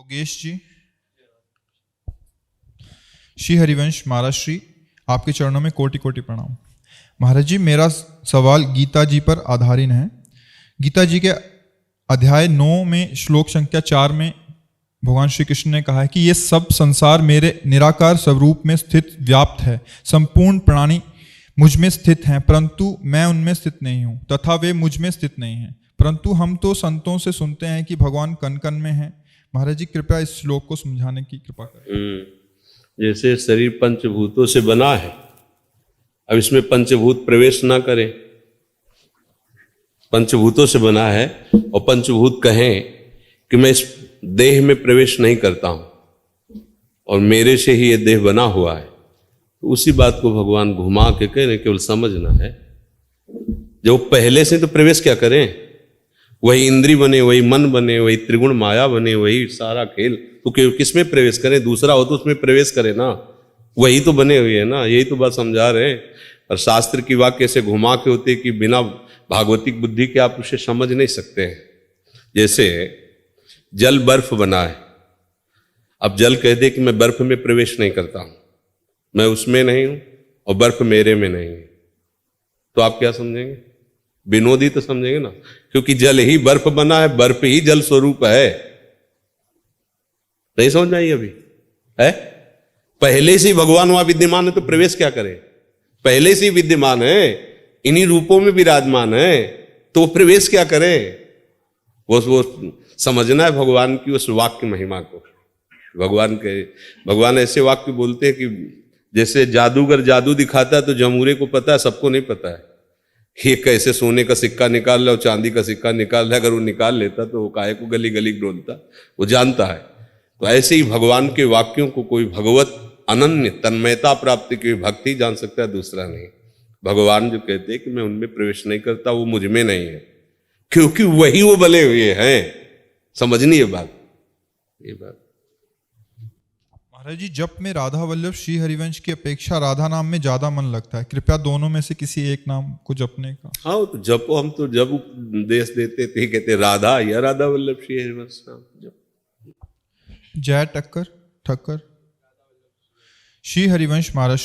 योगेश जी, श्री हरिवंश महाराज श्री, आपके चरणों में कोटि कोटि प्रणाम। महाराज जी, मेरा सवाल गीता जी पर आधारित है। गीता जी के अध्याय 9 में श्लोक संख्या 4 में भगवान श्री कृष्ण ने कहा है कि ये सब संसार मेरे निराकार स्वरूप में स्थित व्याप्त है, संपूर्ण प्राणी मुझ में स्थित हैं, परंतु मैं उनमें स्थित नहीं हूँ तथा वे मुझ में स्थित नहीं हैं। परंतु हम तो संतों से सुनते हैं कि भगवान कण कण में हैं। महाराज जी, कृपया इस श्लोक को समझाने की कृपा करें। जैसे शरीर पंचभूतों से बना है, अब इसमें पंचभूत प्रवेश ना करें। पंचभूतों से बना है और पंचभूत कहें कि मैं इस देह में प्रवेश नहीं करता हूं और मेरे से ही ये देह बना हुआ है, तो उसी बात को भगवान घुमा के कह रहे, केवल समझना है। जब पहले से तो प्रवेश क्या करें, वही इंद्री बने, वही मन बने, वही त्रिगुण माया बने, वही सारा खेल, तो किस में प्रवेश करें? दूसरा हो तो उसमें प्रवेश करें ना, वही तो बने हुए है ना। यही तो बात समझा रहे हैं। और शास्त्र की वाक्य से घुमा के होते कि बिना भागवतिक बुद्धि के आप उसे समझ नहीं सकते हैं। जैसे जल बर्फ बना है, अब जल कह दे कि मैं बर्फ में प्रवेश नहीं करता हूं, मैं उसमें नहीं हूं और बर्फ मेरे में नहीं है, तो आप क्या समझेंगे? विनोदी तो समझेंगे ना, क्योंकि जल ही बर्फ बना है, बर्फ ही जल स्वरूप है। नहीं समझ में आई अभी है? पहले से ही भगवान वहां विद्यमान है तो प्रवेश क्या करे? पहले से ही विद्यमान है, इन्हीं रूपों में विराजमान है, तो प्रवेश क्या करे? वो समझना है भगवान की उस वाक्य महिमा को। भगवान ऐसे वाक्य बोलते हैं कि जैसे जादूगर जादू दिखाता है तो जमूरे को पता है, सबको नहीं पता है। ये कैसे सोने का सिक्का निकाल रहा है और चांदी का सिक्का निकाल रहा है, अगर वो निकाल लेता तो वो काहे को गली गली डोलता, वो जानता है। तो ऐसे ही भगवान के वाक्यों को कोई भगवत अनन्य तन्मयता प्राप्ति की भक्ति जान सकता है, दूसरा नहीं। भगवान जो कहते हैं कि मैं उनमें प्रवेश नहीं करता, वो मुझ में नहीं है, क्योंकि वही वो बले हुए हैं। समझनी ये बात। महाराज जी, जप में राधा वल्लभ श्री हरिवंश की अपेक्षा राधा नाम में ज्यादा मन लगता है, कृपया दोनों में से किसी एक नाम को जपने का। हाँ, तो जपो, हम तो जब उपदेश देते थे कहते राधा या राधा वल्लभ श्री हरिवंश नाम जप। जय ठक्कर श्री हरिवंश महाराज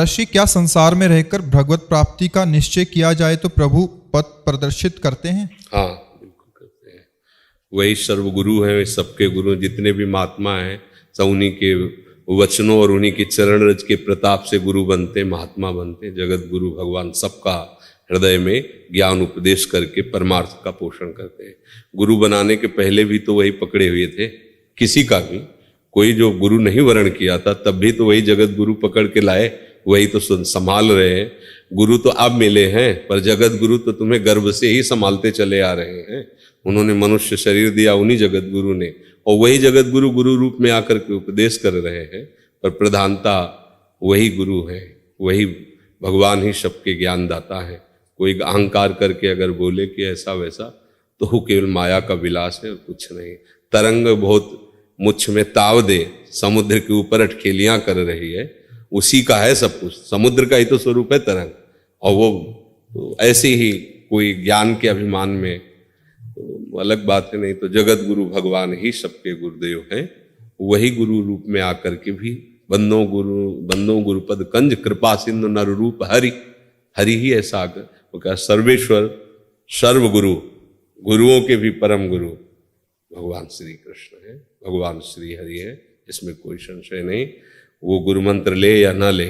श्री, क्या संसार में रहकर भगवत प्राप्ति का निश्चय किया जाए तो प्रभु पथ प्रदर्शित करते हैं? हाँ, बिल्कुल करते हैं। वही सर्वगुरु हैं, सबके गुरु जितने भी महात्मा हैं, सब उन्हीं के वचनों और उन्हीं के चरण रज के प्रताप से गुरु बनते, महात्मा बनते। जगत गुरु भगवान सबका हृदय में ज्ञान उपदेश करके परमार्थ का पोषण करते हैं। गुरु बनाने के पहले भी तो वही पकड़े हुए थे, किसी का भी कोई जो गुरु नहीं वर्ण किया था तब भी तो वही जगत गुरु पकड़ के लाए, वही तो संभाल रहे हैं। गुरु तो अब मिले हैं, पर जगत गुरु तो तुम्हें गर्भ से ही संभालते चले आ रहे हैं। उन्होंने मनुष्य शरीर दिया उन्हीं जगत गुरु ने, और वही जगत गुरु गुरु रूप में आकर के उपदेश कर रहे हैं। पर प्रधानता वही गुरु है, वही भगवान ही सबके ज्ञान दाता है। कोई अहंकार करके अगर बोले कि ऐसा वैसा, तो वो केवल माया का विलास है और कुछ नहीं। तरंग बहुत मुझ में ताव दे, समुद्र के ऊपर अटखेलियां कर रही है, उसी का है सब कुछ। समुद्र का ही तो स्वरूप है तरंग, और वो तो ऐसे ही कोई ज्ञान के अभिमान में, तो अलग बात है। नहीं तो जगत गुरु भगवान ही सबके गुरुदेव हैं। वही गुरु रूप में आकर के भी बंदों गुरुपद कंज कृपा सिंधु नर रूप हरि, हरि ही ऐसा आकर वो क्या सर्वेश्वर सर्वगुरु, गुरुओं के भी परम गुरु भगवान श्री कृष्ण है, भगवान श्री हरि है, इसमें कोई संशय नहीं। वो गुरु मंत्र ले या ना ले,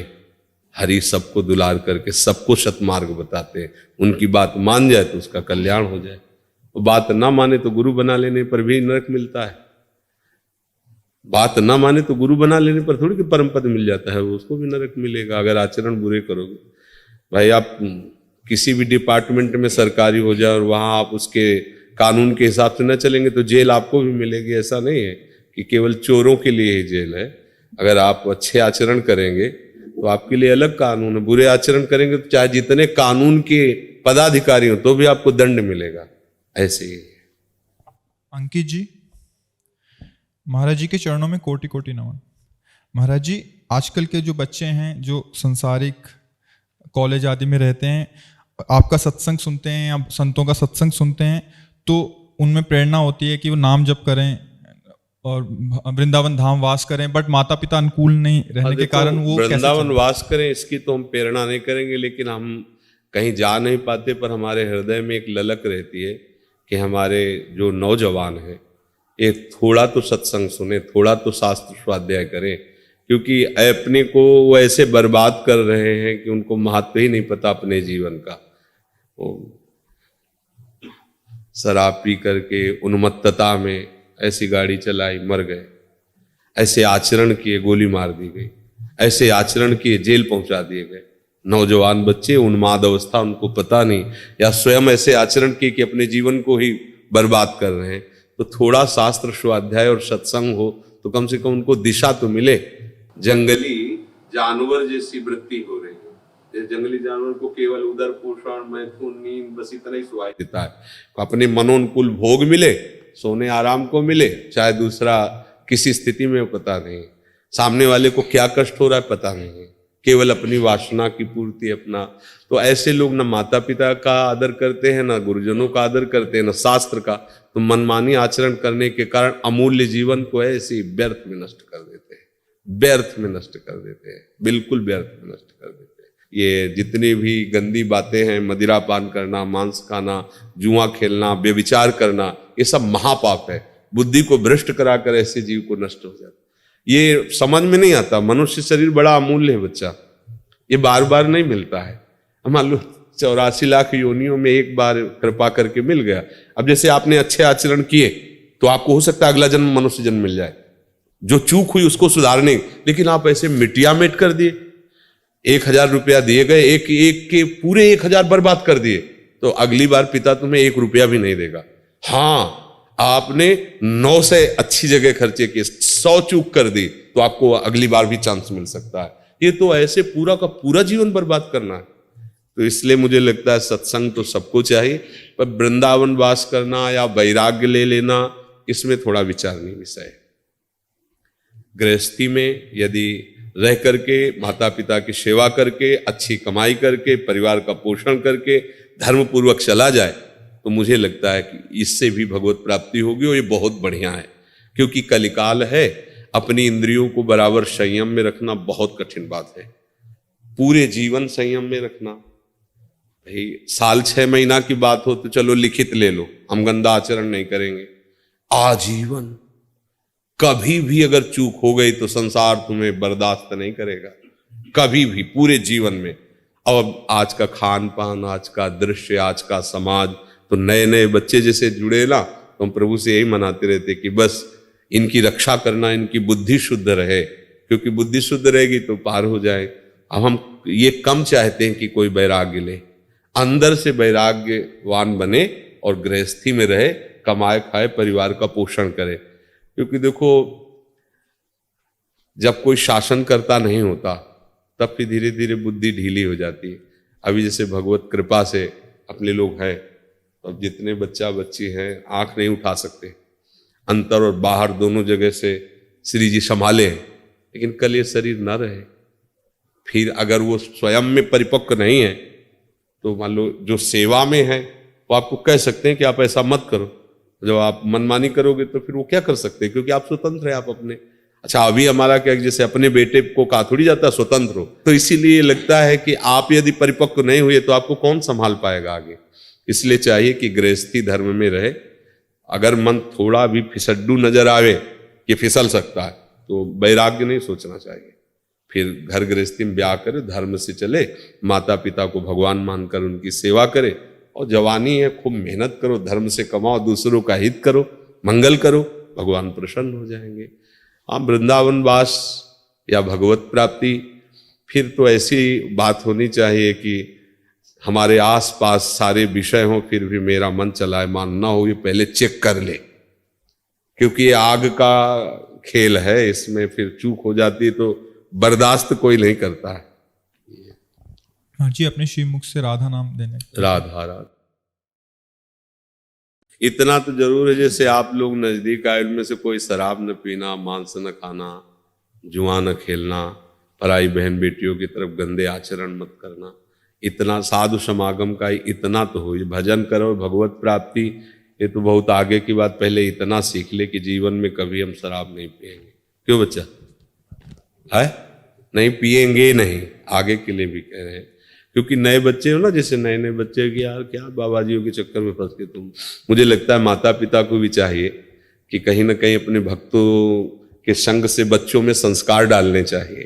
हरि सबको दुलार करके सबको सतमार्ग बताते हैं। उनकी बात मान जाए तो उसका कल्याण हो जाए, और बात ना माने तो गुरु बना लेने पर भी नरक मिलता है। बात ना माने तो गुरु बना लेने पर थोड़ी कि परम पद मिल जाता है, उसको भी नरक मिलेगा अगर आचरण बुरे करोगे। भाई, आप किसी भी डिपार्टमेंट में सरकारी हो जाए और वहां आप उसके कानून के हिसाब से न चलेंगे तो जेल आपको भी मिलेगी। ऐसा नहीं है कि केवल चोरों के लिए ही जेल है। अगर आप अच्छे आचरण करेंगे तो आपके लिए अलग कानून है, बुरे आचरण करेंगे तो चाहे जितने कानून के पदाधिकारी हो तो भी आपको दंड मिलेगा। ऐसे ही अंकित जी, महाराज जी के चरणों में कोटि कोटि नमन। महाराज जी, आजकल के जो बच्चे हैं जो संसारिक कॉलेज आदि में रहते हैं, आपका सत्संग सुनते हैं या संतों का सत्संग सुनते हैं, तो उनमें प्रेरणा होती है कि वो नाम जप करें, और वृंदावन धाम वास करें, बट माता पिता अनुकूल नहीं रहने के कारण वो कैसे वृंदावन वास करें इसकी तो हम प्रेरणा नहीं करेंगे, लेकिन हम कहीं जा नहीं पाते, पर हमारे हृदय में एक ललक रहती है कि हमारे जो नौजवान हैं ये थोड़ा तो सत्संग सुने, थोड़ा तो शास्त्र स्वाध्याय करें, क्योंकि अपने को वो ऐसे बर्बाद कर रहे हैं कि उनको महत्व ही नहीं पता अपने जीवन का। वो शराब पी करके उन्मत्तता में ऐसी गाड़ी चलाई, मर गए, ऐसे आचरण किए, गोली मार दी गई, ऐसे आचरण किए, जेल पहुंचा दिए गए। नौजवान बच्चे उन्माद अवस्था, उनको पता नहीं, या स्वयं ऐसे आचरण किए कि अपने जीवन को ही बर्बाद कर रहे हैं। तो थोड़ा शास्त्र स्वाध्याय और सत्संग हो तो कम से कम उनको दिशा तो मिले। जंगली जानवर जैसी वृत्ति हो रही है, जंगली जानवर को केवल उदर पोषण, मैथुन, नींद, बस इतना ही सुहाई देता है। अपने मनोनुकूल भोग मिले, सोने आराम को मिले, चाहे दूसरा किसी स्थिति में पता नहीं, सामने वाले को क्या कष्ट हो रहा है पता नहीं, केवल अपनी वासना की पूर्ति अपना। तो ऐसे लोग न माता पिता का आदर करते हैं, न गुरुजनों का आदर करते हैं, न शास्त्र का। तो मनमानी आचरण करने के कारण अमूल्य जीवन को ऐसे व्यर्थ में नष्ट कर देते हैं, व्यर्थ में नष्ट कर देते हैं, बिल्कुल व्यर्थ में नष्ट कर देते हैं। ये जितनी भी गंदी बातें हैं, मदिरा पान करना, मांस खाना, जुआ खेलना, व्यभिचार करना, ये सब महापाप है। बुद्धि को भ्रष्ट कराकर ऐसे जीव को नष्ट हो जाता। ये समझ में नहीं आता, मनुष्य शरीर बड़ा अमूल्य है बच्चा, ये बार बार नहीं मिलता है। मान लो 84 लाख योनियों में एक बार कृपा करके मिल गया। अब जैसे आपने अच्छे आचरण किए तो आपको हो सकता है अगला जन्म मनुष्य जन्म मिल जाए, जो चूक हुई उसको सुधारने, लेकिन आप ऐसे मिटिया मेट कर दिए। 1000 रुपया दिए गए, एक के पूरे 1000 बर्बाद कर दिए, तो अगली बार पिता तुम्हें 1 रुपया भी नहीं देगा। हाँ, आपने 9 से अच्छी जगह खर्चे किए, 100 चूक कर दी, तो आपको अगली बार भी चांस मिल सकता है। ये तो ऐसे पूरा का पूरा जीवन बर्बाद करना है। तो इसलिए मुझे लगता है सत्संग तो सबको चाहिए, पर वृंदावन वास करना या वैराग्य ले लेना, इसमें थोड़ा विचारणीय विषय है। गृहस्थी में यदि रह करके, माता पिता की सेवा करके, अच्छी कमाई करके, परिवार का पोषण करके धर्म पूर्वक चला जाए, तो मुझे लगता है कि इससे भी भगवत प्राप्ति होगी, और ये बहुत बढ़िया है। क्योंकि कलिकाल है, अपनी इंद्रियों को बराबर संयम में रखना बहुत कठिन बात है। पूरे जीवन संयम में रखना, भाई साल 6 महीना की बात हो तो चलो लिखित ले लो, हम गंदा आचरण नहीं करेंगे। आजीवन कभी भी अगर चूक हो गई तो संसार तुम्हें बर्दाश्त नहीं करेगा, कभी भी, पूरे जीवन में। अब आज का खान पान, आज का दृश्य, आज का समाज, तो नए नए बच्चे जैसे जुड़े ना, तो हम प्रभु से यही मनाते रहते कि बस इनकी रक्षा करना, इनकी बुद्धि शुद्ध रहे, क्योंकि बुद्धि शुद्ध रहेगी तो पार हो जाए। अब हम ये कम चाहते हैं कि कोई वैराग्य ले, अंदर से वैराग्यवान बने और गृहस्थी में रहे, कमाए खाए, परिवार का पोषण करे। क्योंकि देखो, जब कोई शासन करता नहीं होता तब फिर धीरे धीरे बुद्धि ढीली हो जाती है। अभी जैसे भगवत कृपा से अपने लोग हैं, अब जितने बच्चा बच्ची हैं आंख नहीं उठा सकते, अंतर और बाहर दोनों जगह से श्री जी संभाले हैं, लेकिन कल ये शरीर न रहे, फिर अगर वो स्वयं में परिपक्व नहीं है तो मान लो जो सेवा में है वो आपको कह सकते हैं कि आप ऐसा मत करो। जब आप मनमानी करोगे तो फिर वो क्या कर सकते हैं, क्योंकि आप स्वतंत्र हैं, आप अपने। अच्छा, अभी हमारा क्या, जैसे अपने बेटे को कहा थोड़ी जाता है स्वतंत्र हो, तो इसीलिए लगता है कि आप यदि परिपक्व नहीं हुए तो आपको कौन संभाल पाएगा आगे। इसलिए चाहिए कि गृहस्थी धर्म में रहे। अगर मन थोड़ा भी फिसड्डू नजर आवे कि फिसल सकता है तो वैराग्य नहीं सोचना चाहिए, फिर घर गृहस्थी में ब्याह करे, धर्म से चले, माता पिता को भगवान मानकर उनकी सेवा करे, और जवानी है खूब मेहनत करो, धर्म से कमाओ, दूसरों का हित करो, मंगल करो, भगवान प्रसन्न हो जाएंगे। आप वृंदावन वास या भगवत प्राप्ति, फिर तो ऐसी बात होनी चाहिए कि हमारे आसपास सारे विषय हों, फिर भी मेरा मन चलाए मान ना हो, ये पहले चेक कर ले, क्योंकि ये आग का खेल है, इसमें फिर चूक हो जाती है तो बर्दाश्त कोई नहीं करता है। हाँ जी, अपने श्री मुख से राधा नाम देने। राधा राधा इतना तो जरूर है, जैसे आप लोग नजदीक आए, उनमें से कोई शराब न पीना, मांस न खाना, जुआ न खेलना, पराई बहन बेटियों की तरफ गंदे आचरण मत करना। इतना साधु समागम का इतना तो हो, भजन करो, भगवत प्राप्ति, ये तो बहुत आगे की बात, पहले इतना सीख ले कि जीवन में कभी हम शराब नहीं पिएंगे। क्यों बच्चा है? नहीं पिएंगे नहीं, आगे के लिए भी कह रहे हैं। क्योंकि नए बच्चे हो ना, जैसे नए नए बच्चे कि यार क्या बाबाजियों के चक्कर में फंस के तुम, मुझे लगता है माता पिता को भी चाहिए कि कहीं ना कहीं अपने भक्तों के संग से बच्चों में संस्कार डालने चाहिए।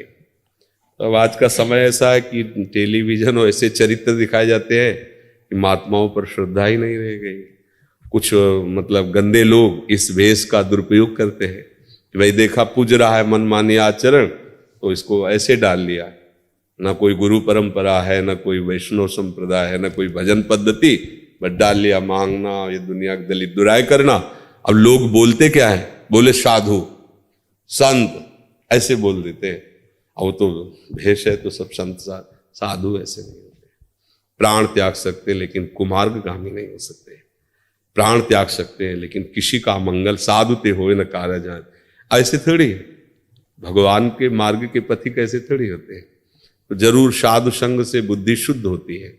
तो अब आज का समय ऐसा है कि टेलीविजन और ऐसे चरित्र दिखाए जाते हैं कि महात्माओं पर श्रद्धा ही नहीं रह गई। कुछ मतलब गंदे लोग इस भेष का दुरुपयोग करते हैं कि भाई देखा पूज रहा है मनमानी आचरण, तो इसको ऐसे डाल लिया। ना कोई गुरु परंपरा है, ना कोई वैष्णव संप्रदाय है, ना कोई भजन पद्धति, बस डाल लिया मांगना, ये दुनिया की दलित दुराय करना। अब लोग बोलते क्या है? बोले साधु संत, ऐसे बोल देते हैं। अब तो भेष है तो सब संत साधु ऐसे नहीं होते। प्राण त्याग सकते लेकिन कुमार्गगामी नहीं हो सकते। प्राण त्याग सकते हैं लेकिन किसी का मंगल साधु ते होए न कार्य जान, ऐसे थोड़ी है। भगवान के मार्ग के पथी कैसे थोड़ी होते हैं। तो जरूर साधु संग से बुद्धि शुद्ध होती है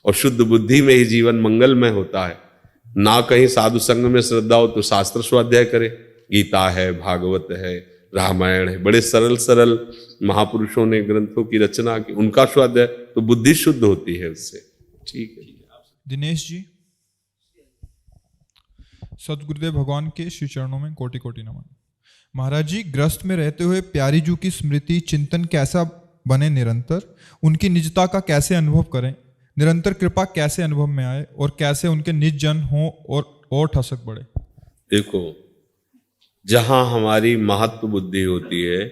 और शुद्ध बुद्धि में ही जीवन मंगलमय होता है। ना कहीं साधु संग में श्रद्धा हो तो शास्त्र स्वाध्याय करे, गीता है, भागवत है, रामायण है, बड़े सरल सरल महापुरुषों ने ग्रंथों की रचना की, उनका स्वाध्याय, तो बुद्धि शुद्ध होती है उससे। ठीक है दिनेश जी, सदगुरुदेव भगवान के श्री चरणों में कोटि कोटि नमन। महाराज जी, ग्रस्त में रहते हुए प्यारी जू की स्मृति चिंतन कैसा बने निरंतर, उनकी निजता का कैसे अनुभव करें, निरंतर कृपा कैसे अनुभव में आए और कैसे उनके निज जन हो और ठसक बढ़े। देखो, जहां हमारी महत्व बुद्धि होती है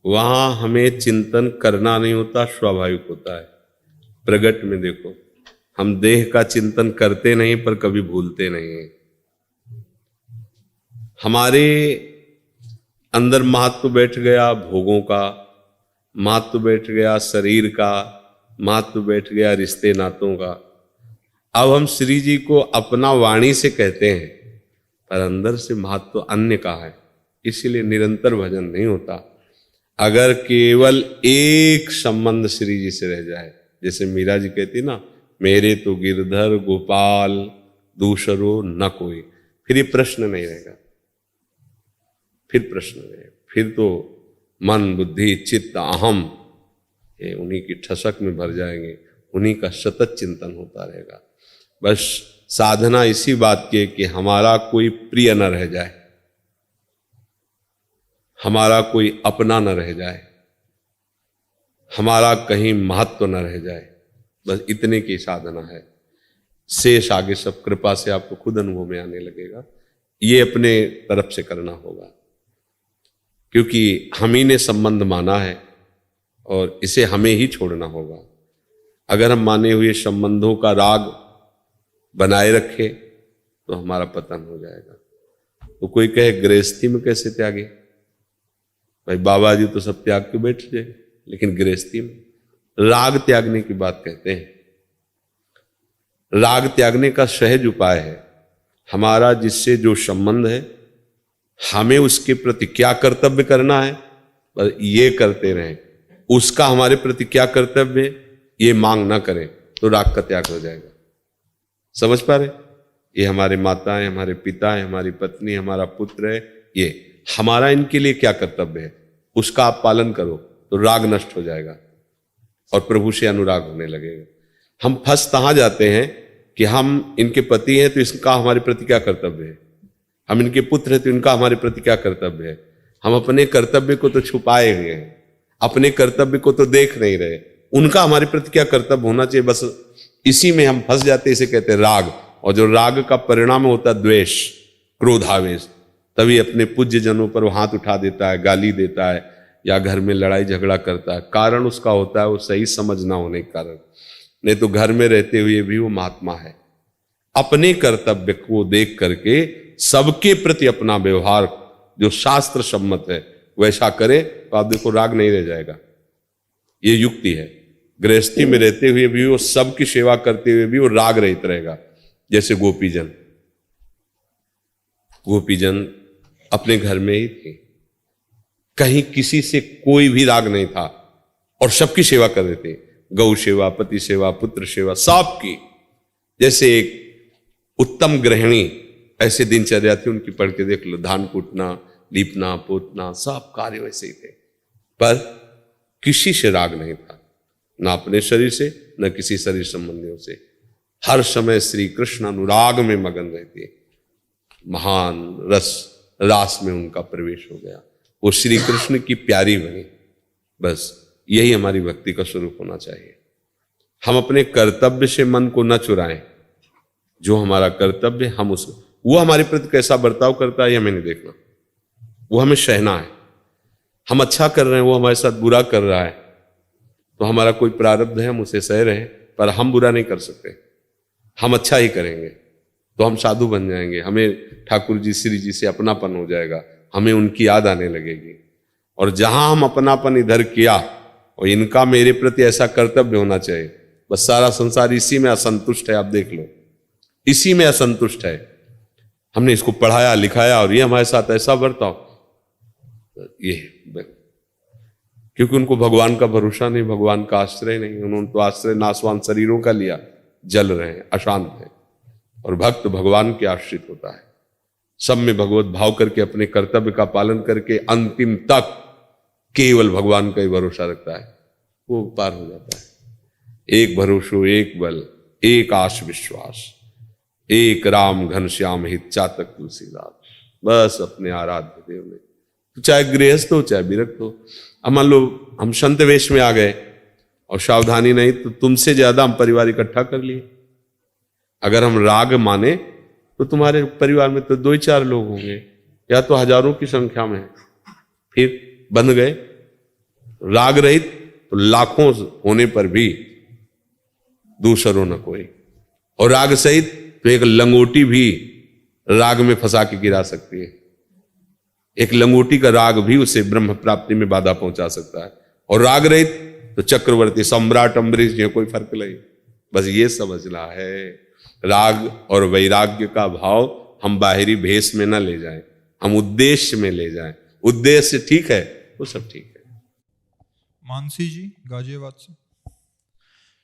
वहां हमें चिंतन करना नहीं होता, स्वाभाविक होता है। प्रगट में देखो, हम देह का चिंतन करते नहीं पर कभी भूलते नहीं है। हमारे अंदर महत्व बैठ गया भोगों का, महत्व बैठ गया शरीर का, महत्व बैठ गया रिश्ते नातों का। अब हम श्री जी को अपना वाणी से कहते हैं पर अंदर से महत्व अन्य का है, इसीलिए निरंतर भजन नहीं होता। अगर केवल एक संबंध श्री जी से रह जाए, जैसे मीरा जी कहती ना, मेरे तो गिरधर गोपाल दूसरो न कोई, फिर ये प्रश्न नहीं रहेगा, फिर प्रश्न रहेगा, फिर तो मन बुद्धि चित्त अहम ये उन्हीं की ठसक में भर जाएंगे, उन्हीं का सतत चिंतन होता रहेगा। बस साधना इसी बात की है कि हमारा कोई प्रिय न रह जाए, हमारा कोई अपना न रह जाए, हमारा कहीं महत्व न रह जाए, बस इतने की साधना है। शेष आगे सब कृपा से आपको खुद अनुभव में आने लगेगा। ये अपने तरफ से करना होगा क्योंकि हम ही ने संबंध माना है और इसे हमें ही छोड़ना होगा। अगर हम माने हुए संबंधों का राग बनाए रखें तो हमारा पतन हो जाएगा। तो कोई कहे गृहस्थी में कैसे त्यागे, भाई बाबा जी तो सब त्याग के बैठ जाए, लेकिन गृहस्थी में राग त्यागने की बात कहते हैं। राग त्यागने का सहज उपाय है, हमारा जिससे जो संबंध है हमें उसके प्रति क्या कर्तव्य करना है, पर ये करते रहें। उसका हमारे प्रति क्या कर्तव्य है ये मांग ना करें तो राग का त्याग हो जाएगा। समझ पा रहे? ये हमारे माता है, हमारे पिता है, हमारी पत्नी, हमारा पुत्र है, ये हमारा इनके लिए क्या कर्तव्य है उसका आप पालन करो तो राग नष्ट हो जाएगा और प्रभु से अनुराग होने लगेगा। हम फंस कहां जाते हैं कि हम इनके पति हैं तो इसका हमारे प्रति क्या कर्तव्य है, हम इनके पुत्र हैं तो इनका हमारे प्रति क्या कर्तव्य है। हम अपने कर्तव्य को तो छुपाए हुए हैं, अपने कर्तव्य को तो देख नहीं रहे, उनका हमारे प्रति क्या कर्तव्य होना चाहिए, बस इसी में हम फंस जाते हैं। इसे कहते हैं राग, और जो राग का परिणाम होता है द्वेष, क्रोधावेश, तभी अपने पूज्य जनों पर वो हाथ उठा देता है, गाली देता है या घर में लड़ाई झगड़ा करता है। कारण उसका होता है वो सही समझ ना होने के कारण, नहीं तो घर में रहते हुए भी वो महात्मा है। अपने कर्तव्य को देख करके सबके प्रति अपना व्यवहार जो शास्त्र सम्मत है वैसा करे तो आप देखो राग नहीं रह जाएगा। ये युक्ति है। गृहस्थी में रहते हुए भी वो सबकी सेवा करते हुए भी वो राग रहित रहेगा। जैसे गोपीजन, गोपीजन अपने घर में ही थे, कहीं किसी से कोई भी राग नहीं था और सबकी सेवा कर रहे थे, गौ सेवा, पति सेवा, पुत्र सेवा, सबकी। जैसे एक उत्तम गृहिणी ऐसे दिनचर्या थी उनकी, पढ़ के देख लो, धान कूटना, लीपना, पोतना, सब कार्य वैसे ही थे, पर किसी से राग नहीं था, ना अपने शरीर से न किसी शरीर संबंधियों से। हर समय श्री कृष्ण अनुराग में मगन रहती, महान रास में उनका प्रवेश हो गया, वो श्री कृष्ण की प्यारी बनी। बस यही हमारी भक्ति का स्वरूप होना चाहिए। हम अपने कर्तव्य से मन को न चुराएं, जो हमारा कर्तव्य हम उस, वो हमारे प्रति कैसा बर्ताव करता है ये हमें नहीं देखना, वो हमें सहना है। हम अच्छा कर रहे हैं, वो हमारे साथ बुरा कर रहा है, तो हमारा कोई प्रारब्ध है, हम उसे सह रहे हैं, पर हम बुरा नहीं कर सकते। हम अच्छा ही करेंगे तो हम साधु बन जाएंगे, हमें ठाकुर जी श्री जी से अपनापन हो जाएगा, हमें उनकी याद आने लगेगी। और जहां हम अपनापन इधर किया और इनका मेरे प्रति ऐसा कर्तव्य होना चाहिए, बस सारा संसार इसी में असंतुष्ट है। आप देख लो, इसी में असंतुष्ट है। हमने इसको पढ़ाया लिखाया और ये हमारे साथ ऐसा बर्ताव, ये क्योंकि उनको भगवान का भरोसा नहीं, भगवान का आश्रय नहीं, उन्होंने तो आश्रय नाशवान शरीरों का लिया, जल रहे हैं, अशांत हैं। और भक्त भगवान के आश्रित होता है, सब में भगवत भाव करके अपने कर्तव्य का पालन करके अंतिम तक केवल भगवान का ही भरोसा रखता है, वो पार हो जाता है। एक भरोसो एक बल एक आश विश्वास, एक राम घनश्याम हित चातक तुलसीदास। बस अपने आराध्य देव में, तो चाहे गृहस्थ हो चाहे विरक्त हो। अब मान लो हम संत वेश में आ गए और सावधानी नहीं, तो तुमसे ज्यादा हम परिवार इकट्ठा कर लिए। अगर हम राग माने तो तुम्हारे परिवार में तो 2-4 लोग होंगे, या तो हजारों की संख्या में है, फिर बंध गए। राग रहित तो लाखों होने पर भी दूसरों न कोई, और राग सहित तो एक लंगोटी भी राग में फंसा के गिरा सकती है। एक लंगोटी का राग भी उसे ब्रह्म प्राप्ति में बाधा पहुंचा सकता है। और राग रहित तो चक्रवर्ती सम्राट अम्बरीश जी, कोई फर्क नहीं। बस ये समझना है, राग और वैराग्य का भाव हम बाहरी भेष में न ले जाएं, हम उद्देश्य में ले जाएं। उद्देश्य ठीक है, वो सब ठीक है। मानसी जी गाजियाबाद से।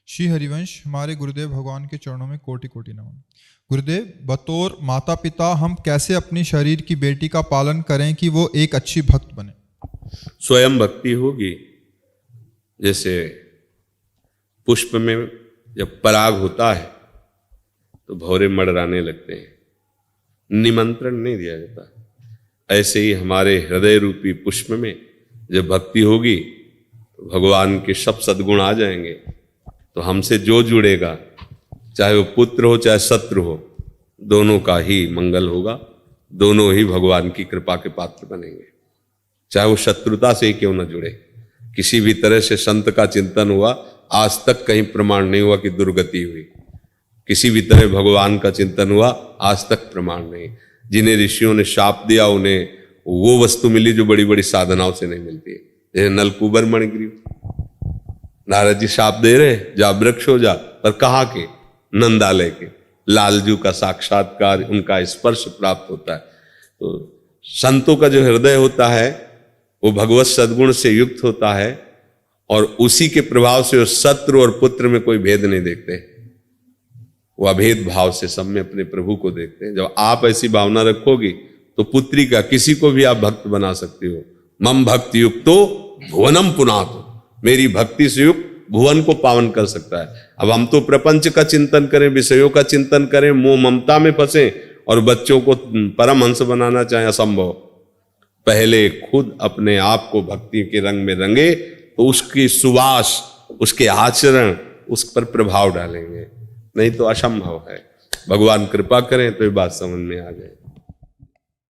श्री हरिवंश, हमारे गुरुदेव भगवान के चरणों में कोटि कोटि नमन। गुरुदेव, बतौर माता पिता हम कैसे अपनी शरीर की बेटी का पालन करें कि वो एक अच्छी भक्त बने? स्वयं भक्ति होगी। जैसे पुष्प में जब पराग होता है तो भौरे मडराने लगते हैं, निमंत्रण नहीं दिया जाता। ऐसे ही हमारे हृदय रूपी पुष्प में जब भक्ति होगी तो भगवान के सब सद्गुण आ जाएंगे। तो हमसे जो जुड़ेगा, चाहे वो पुत्र हो चाहे शत्रु हो, दोनों का ही मंगल होगा, दोनों ही भगवान की कृपा के पात्र बनेंगे। चाहे वो शत्रुता से ही क्यों न जुड़े। किसी भी तरह से संत का चिंतन हुआ, आज तक कहीं प्रमाण नहीं हुआ कि दुर्गति हुई। किसी भी तरह भगवान का चिंतन हुआ, आज तक प्रमाण नहीं। जिन्हें ऋषियों ने शाप दिया उन्हें वो वस्तु मिली जो बड़ी बड़ी साधनाओं से नहीं मिलती है। जैसे नलकूबर मणिग्रीव, नारद जी शाप दे रहे, जा वृक्ष हो जा, पर कहाँ के? नंदालय के। लालजू का साक्षात्कार, उनका स्पर्श प्राप्त होता है। तो संतों का जो हृदय होता है वो भगवत सद्गुण से युक्त होता है, और उसी के प्रभाव से वो शत्रु और पुत्र में कोई भेद नहीं देखते, वो अभेद भाव से सब में अपने प्रभु को देखते हैं। जब आप ऐसी भावना रखोगी तो पुत्री का किसी को भी आप भक्त बना सकती हो। मम भक्ति युक्तो भुवनम पुनातो, मेरी भक्ति से युक्त भुवन को पावन कर सकता है। अब हम तो प्रपंच का चिंतन करें, विषयों का चिंतन करें, मोह ममता में फंसे और बच्चों को परमहंस बनाना चाहें, असंभव। पहले खुद अपने आप को भक्ति के रंग में रंगे तो उसकी सुवास, उसके आचरण उस पर प्रभाव डालेंगे, नहीं तो असंभव है। भगवान कृपा करें तो ये बात समझ में आ जाए।